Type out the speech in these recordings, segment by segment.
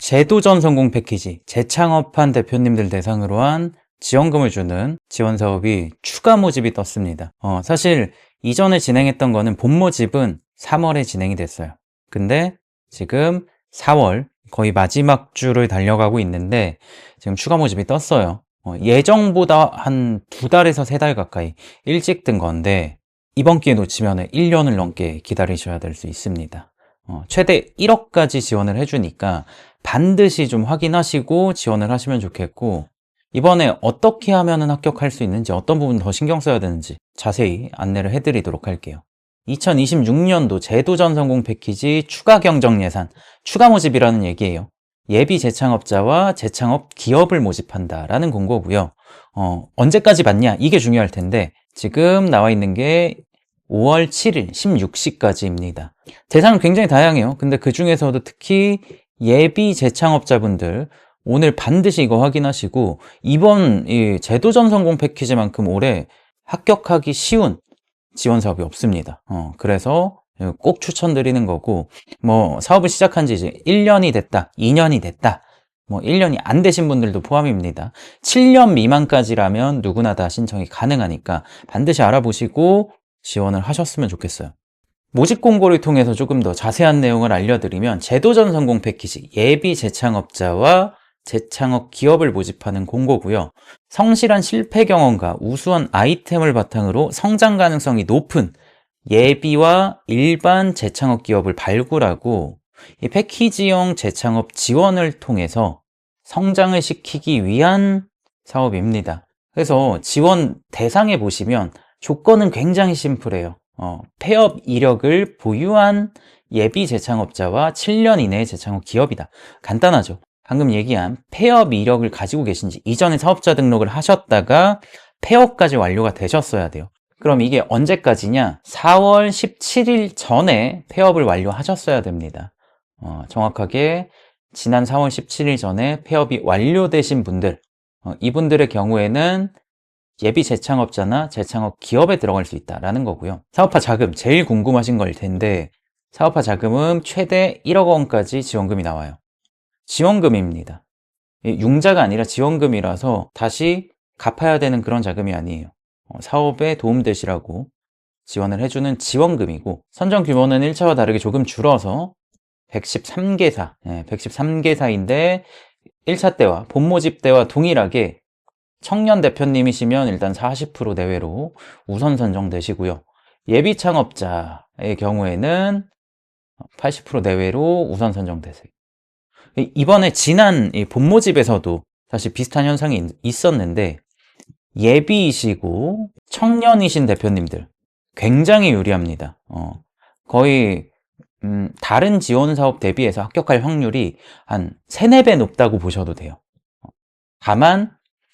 제도전 성공 패키지, 재창업한 대표님들 대상으로 한 지원금을 주는 지원 사업이 추가 모집이 떴습니다. 사실 이전에 진행했던 거는 본 모집은 3월에 진행이 됐어요. 근데 지금 4월 거의 마지막 주를 달려가고 있는데 지금 추가 모집이 떴어요. 예정보다 한 2달에서 3달 가까이 일찍 뜬 건데 이번 기회 놓치면 1년을 넘게 기다리셔야 될 수 있습니다. 최대 1억까지 지원을 해주니까 반드시 좀 확인하시고 지원을 하시면 좋겠고, 이번에 어떻게 하면 합격할 수 있는지, 어떤 부분 더 신경 써야 되는지 자세히 안내를 해드리도록 할게요. 2026년도 제도전 성공 패키지 추가 경정 예산, 추가 모집이라는 얘기예요. 예비 재창업자와 재창업 기업을 모집한다라는 공고고요. 언제까지 받냐? 이게 중요할 텐데 지금 나와 있는 게 5월 7일 16시까지입니다. 대상은 굉장히 다양해요. 근데 그 중에서도 특히 예비 재창업자분들 오늘 반드시 이거 확인하시고, 이번 이 제도전 성공 패키지만큼 올해 합격하기 쉬운 지원 사업이 없습니다. 그래서 꼭 추천드리는 거고, 뭐 사업을 시작한 지 이제 1년이 됐다, 2년이 됐다, 뭐 1년이 안 되신 분들도 포함입니다. 7년 미만까지라면 누구나 다 신청이 가능하니까 반드시 알아보시고 지원을 하셨으면 좋겠어요. 모집 공고를 통해서 조금 더 자세한 내용을 알려드리면, 제도전 성공 패키지 예비 재창업자와 재창업 기업을 모집하는 공고고요. 성실한 실패 경험과 우수한 아이템을 바탕으로 성장 가능성이 높은 예비와 일반 재창업 기업을 발굴하고 이 패키지형 재창업 지원을 통해서 성장을 시키기 위한 사업입니다. 그래서 지원 대상에 보시면 조건은 굉장히 심플해요. 폐업 이력을 보유한 예비 재창업자와 7년 이내의 재창업 기업이다. 간단하죠. 방금 얘기한 폐업 이력을 가지고 계신지, 이전에 사업자 등록을 하셨다가 폐업까지 완료가 되셨어야 돼요. 그럼 이게 언제까지냐? 4월 17일 전에 폐업을 완료하셨어야 됩니다. 정확하게 지난 4월 17일 전에 폐업이 완료되신 분들, 이분들의 경우에는 예비 재창업자나 재창업 기업에 들어갈 수 있다라는 거고요. 사업화 자금, 제일 궁금하신 걸 텐데, 사업화 자금은 최대 1억 원까지 지원금이 나와요. 지원금입니다. 융자가 아니라 지원금이라서 다시 갚아야 되는 그런 자금이 아니에요. 사업에 도움되시라고 지원을 해주는 지원금이고, 선정 규모는 1차와 다르게 조금 줄어서 113개사, 113개사인데 1차 때와 본 모집 때와 동일하게 청년 대표님이시면 일단 40% 내외로 우선 선정되시고요. 예비 창업자의 경우에는 80% 내외로 우선 선정되세요. 이번에 지난 본 모집에서도 사실 비슷한 현상이 있었는데, 예비이시고 청년이신 대표님들 굉장히 유리합니다. 거의 다른 지원 사업 대비해서 합격할 확률이 한 3, 4배 높다고 보셔도 돼요. 다만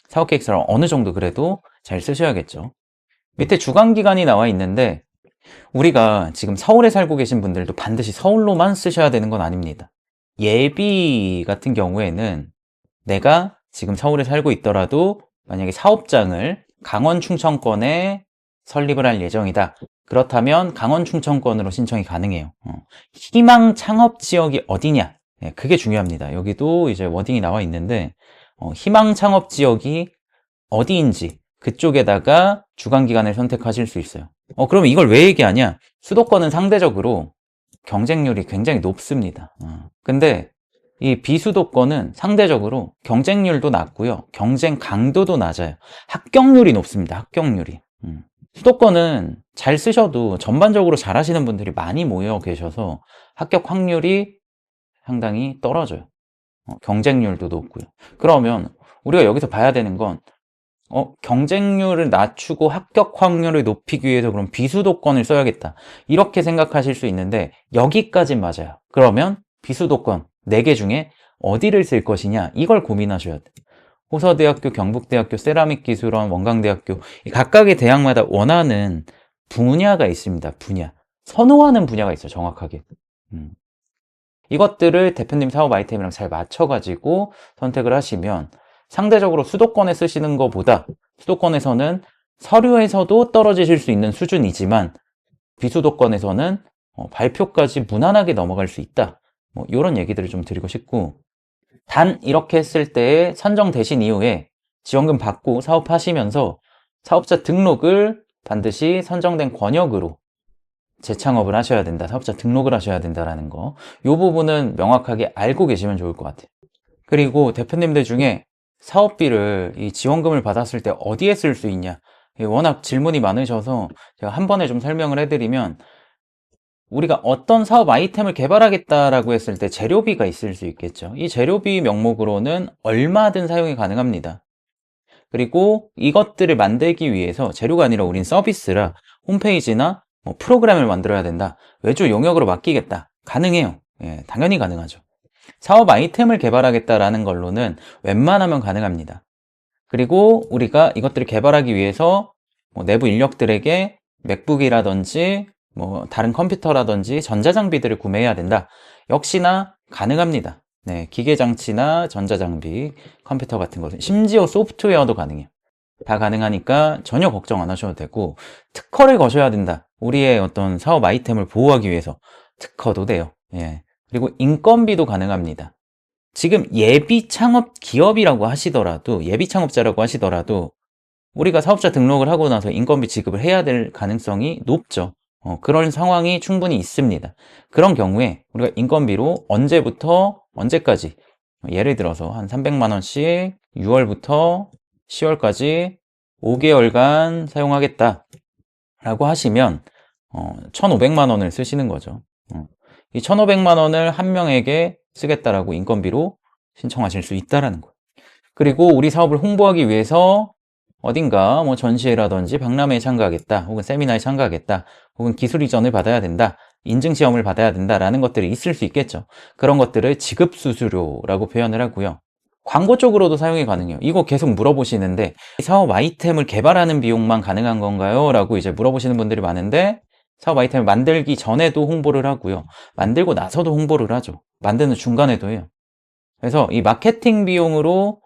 사업 계획서를 어느 정도 그래도 잘 쓰셔야겠죠. 밑에 주관기관이 나와 있는데, 우리가 지금 서울에 살고 계신 분들도 반드시 서울로만 쓰셔야 되는 건 아닙니다. 예비 같은 경우에는 내가 지금 서울에 살고 있더라도 만약에 사업장을 강원 충청권에 설립을 할 예정이다. 그렇다면 강원 충청권으로 신청이 가능해요. 희망 창업 지역이 어디냐? 그게 중요합니다. 여기도 이제 워딩이 나와 있는데, 희망 창업 지역이 어디인지 그쪽에다가 주관기관을 선택하실 수 있어요. 그럼 이걸 왜 얘기하냐? 수도권은 상대적으로 경쟁률이 굉장히 높습니다. 근데 이 비수도권은 상대적으로 경쟁률도 낮고요, 경쟁 강도도 낮아요. 합격률이 높습니다. 합격률이. 수도권은 잘 쓰셔도 전반적으로 잘 하시는 분들이 많이 모여 계셔서 합격 확률이 상당히 떨어져요. 경쟁률도 높고요. 그러면 우리가 여기서 봐야 되는 건, 경쟁률을 낮추고 합격 확률을 높이기 위해서 그럼 비수도권을 써야겠다, 이렇게 생각하실 수 있는데 여기까진 맞아요. 그러면 비수도권 4개 중에 어디를 쓸 것이냐, 이걸 고민하셔야 돼요. 호서대학교, 경북대학교, 세라믹기술원, 원광대학교, 각각의 대학마다 원하는 분야가 있습니다. 분야, 선호하는 분야가 있어요. 정확하게. 이것들을 대표님 사업 아이템이랑 잘 맞춰가지고 선택을 하시면, 상대적으로 수도권에 쓰시는 것보다 수도권에서는 서류에서도 떨어지실 수 있는 수준이지만 비수도권에서는 발표까지 무난하게 넘어갈 수 있다, 뭐 이런 얘기들을 좀 드리고 싶고, 단 이렇게 했을 때 선정되신 이후에 지원금 받고 사업하시면서 사업자 등록을 반드시 선정된 권역으로 재창업을 하셔야 된다. 사업자 등록을 하셔야 된다라는 거. 이 부분은 명확하게 알고 계시면 좋을 것 같아요. 그리고 대표님들 중에 사업비를 이 지원금을 받았을 때 어디에 쓸 수 있냐? 워낙 질문이 많으셔서 제가 한 번에 좀 설명을 해드리면, 우리가 어떤 사업 아이템을 개발하겠다라고 했을 때 재료비가 있을 수 있겠죠. 이 재료비 명목으로는 얼마든 사용이 가능합니다. 그리고 이것들을 만들기 위해서 재료가 아니라 우린 서비스라 홈페이지나 프로그램을 만들어야 된다. 외주 용역으로 맡기겠다. 가능해요. 예, 당연히 가능하죠. 사업 아이템을 개발하겠다라는 걸로는 웬만하면 가능합니다. 그리고 우리가 이것들을 개발하기 위해서 내부 인력들에게 맥북이라든지 다른 컴퓨터라든지 전자장비들을 구매해야 된다. 역시나 가능합니다. 네, 기계장치나 전자장비, 컴퓨터 같은 것은 심지어 소프트웨어도 가능해요. 다 가능하니까 전혀 걱정 안 하셔도 되고, 특허를 거셔야 된다. 우리의 어떤 사업 아이템을 보호하기 위해서 특허도 돼요. 예. 그리고 인건비도 가능합니다. 지금 예비 창업 기업이라고 하시더라도, 예비 창업자라고 하시더라도 우리가 사업자 등록을 하고 나서 인건비 지급을 해야 될 가능성이 높죠. 그런 상황이 충분히 있습니다. 그런 경우에 우리가 인건비로 언제부터 언제까지, 예를 들어서 한 300만 원씩 6월부터 10월까지 5개월간 사용하겠다 라고 하시면 1,500만 원을 쓰시는 거죠. 이 1,500만 원을 한 명에게 쓰겠다라고 인건비로 신청하실 수 있다라는 거예요. 그리고 우리 사업을 홍보하기 위해서 어딘가 전시회라든지 박람회에 참가하겠다, 혹은 세미나에 참가하겠다, 혹은 기술 이전을 받아야 된다, 인증 시험을 받아야 된다라는 것들이 있을 수 있겠죠. 그런 것들을 지급 수수료라고 표현을 하고요. 광고 쪽으로도 사용이 가능해요. 이거 계속 물어보시는데, 사업 아이템을 개발하는 비용만 가능한 건가요? 라고 이제 물어보시는 분들이 많은데, 사업 아이템을 만들기 전에도 홍보를 하고요. 만들고 나서도 홍보를 하죠. 만드는 중간에도 해요. 그래서 이 마케팅 비용으로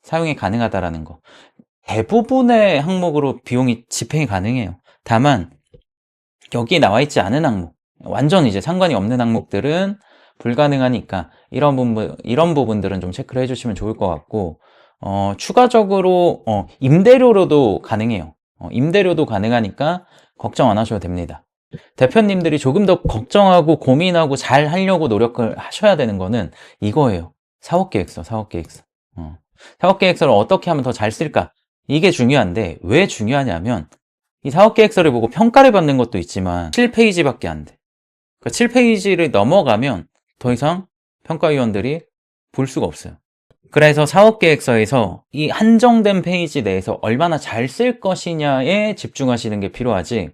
사용이 가능하다라는 거. 대부분의 항목으로 비용이 집행이 가능해요. 다만 여기에 나와 있지 않은 항목, 완전 이제 상관이 없는 항목들은 불가능하니까 이런 부분들은 좀 체크를 해주시면 좋을 것 같고, 추가적으로 임대료로도 가능해요. 임대료도 가능하니까 걱정 안 하셔도 됩니다. 대표님들이 조금 더 걱정하고 고민하고 잘 하려고 노력을 하셔야 되는 거는 이거예요. 사업계획서. 사업계획서를 어떻게 하면 더 잘 쓸까? 이게 중요한데, 왜 중요하냐면 이 사업계획서를 보고 평가를 받는 것도 있지만 7페이지밖에 안 돼. 그 7페이지를 넘어가면 더 이상 평가위원들이 볼 수가 없어요. 그래서 사업계획서에서 이 한정된 페이지 내에서 얼마나 잘 쓸 것이냐에 집중하시는 게 필요하지,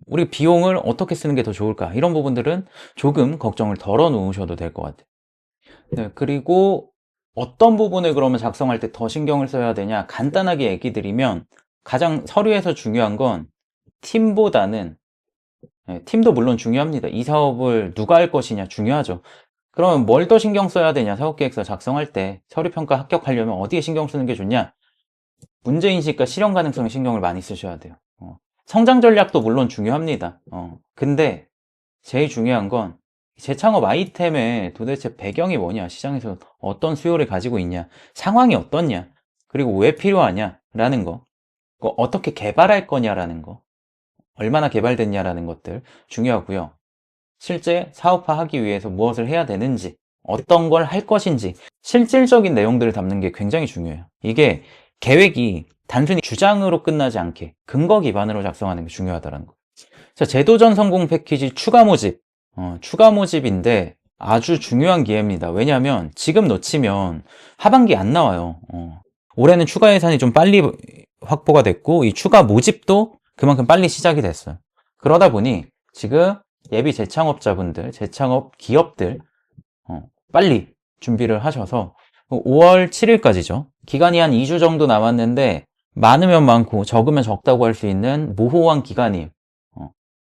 우리 비용을 어떻게 쓰는 게 더 좋을까, 이런 부분들은 조금 걱정을 덜어 놓으셔도 될 것 같아요. 네, 그리고 어떤 부분을 그러면 작성할 때 더 신경을 써야 되냐, 간단하게 얘기 드리면, 가장 서류에서 중요한 건 팀보다는, 팀도 물론 중요합니다. 이 사업을 누가 할 것이냐 중요하죠. 그러면 뭘 더 신경 써야 되냐, 사업계획서 작성할 때 서류평가 합격하려면 어디에 신경 쓰는 게 좋냐, 문제인식과 실현 가능성에 신경을 많이 쓰셔야 돼요. 성장 전략도 물론 중요합니다. 근데 제일 중요한 건 재창업 아이템의 도대체 배경이 뭐냐, 시장에서 어떤 수요를 가지고 있냐, 상황이 어떻냐, 그리고 왜 필요하냐 라는 거, 어떻게 개발할 거냐라는 거, 얼마나 개발됐냐라는 것들 중요하고요. 실제 사업화하기 위해서 무엇을 해야 되는지, 어떤 걸 할 것인지 실질적인 내용들을 담는 게 굉장히 중요해요. 이게 계획이 단순히 주장으로 끝나지 않게 근거 기반으로 작성하는 게 중요하다는 거. 자, 제도전 성공 패키지 추가 모집. 추가 모집인데 아주 중요한 기회입니다. 왜냐하면 지금 놓치면 하반기 안 나와요. 올해는 추가 예산이 좀 빨리 확보가 됐고, 이 추가 모집도 그만큼 빨리 시작이 됐어요. 그러다 보니 지금 예비 재창업자분들, 재창업 기업들 빨리 준비를 하셔서 5월 7일까지죠. 기간이 한 2주 정도 남았는데 많으면 많고 적으면 적다고 할 수 있는 모호한 기간이에요.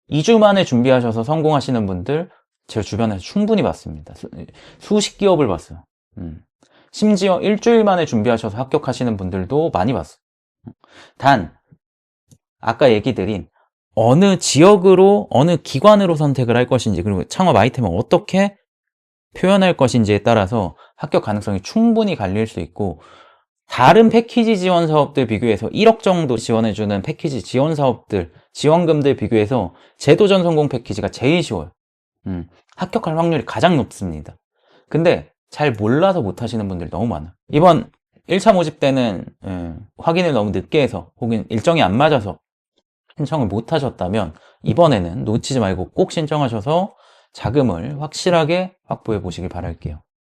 2주 만에 준비하셔서 성공하시는 분들 제 주변에서 충분히 봤습니다. 수십 기업을 봤어요. 심지어 일주일 만에 준비하셔서 합격하시는 분들도 많이 봤어요. 단 아까 얘기 드린 어느 지역으로, 어느 기관으로 선택을 할 것인지, 그리고 창업 아이템을 어떻게 표현할 것인지에 따라서 합격 가능성이 충분히 갈릴 수 있고, 다른 패키지 지원 사업들 비교해서 1억 정도 지원해주는 패키지 지원 사업들, 지원금들 비교해서 제도전 성공 패키지가 제일 쉬워요. 합격할 확률이 가장 높습니다. 근데 잘 몰라서 못하시는 분들이 너무 많아요. 이번 1차 모집 때는 확인을 너무 늦게 해서 혹은 일정이 안 맞아서 신청을 못 하셨다면 이번에는 놓치지 말고 꼭 신청하셔서 자금을 확실하게 확보해 보시길 바랄게요.